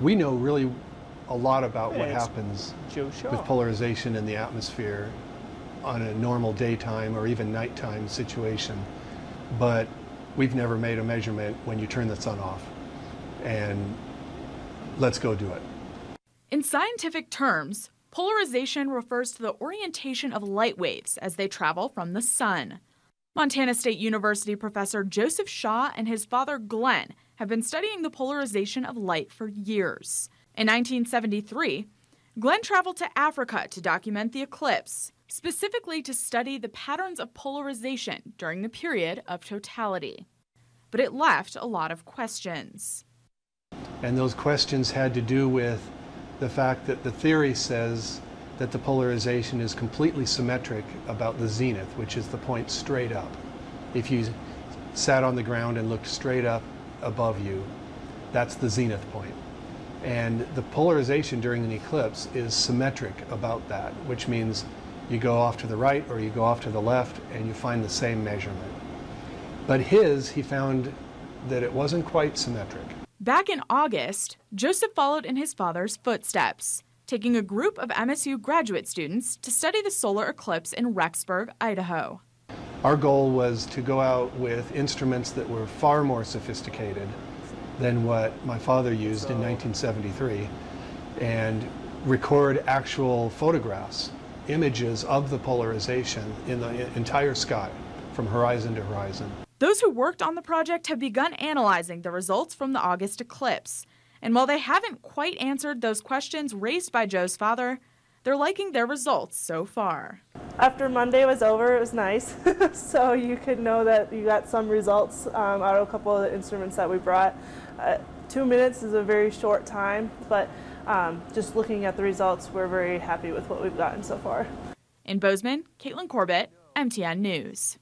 We know really a lot about what happens Joe with polarization in the atmosphere on a normal daytime or even nighttime situation, but we've never made a measurement when you turn the sun off. And let's go do it. In scientific terms, polarization refers to the orientation of light waves as they travel from the sun. Montana State University professor Joseph Shaw and his father Glenn have been studying the polarization of light for years. In 1973, Glenn traveled to Africa to document the eclipse, specifically to study the patterns of polarization during the period of totality. But it left a lot of questions. And those questions had to do with the fact that the theory says that the polarization is completely symmetric about the zenith, which is the point straight up. If you sat on the ground and looked straight up above you, that's the zenith point. And the polarization during an eclipse is symmetric about that, which means you go off to the right or you go off to the left and you find the same measurement. But he found that it wasn't quite symmetric. Back in August, Joseph followed in his father's footsteps, taking a group of MSU graduate students to study the solar eclipse in Rexburg, Idaho. Our goal was to go out with instruments that were far more sophisticated than what my father used in 1973 and record actual photographs, images of the polarization in the entire sky from horizon to horizon. Those who worked on the project have begun analyzing the results from the August eclipse. And while they haven't quite answered those questions raised by Joe's father, they're liking their results so far. After Monday was over, it was nice. So you could know that you got some results out of a couple of the instruments that we brought. 2 minutes is a very short time, but just looking at the results, we're very happy with what we've gotten so far. In Bozeman, Caitlin Corbett, MTN News.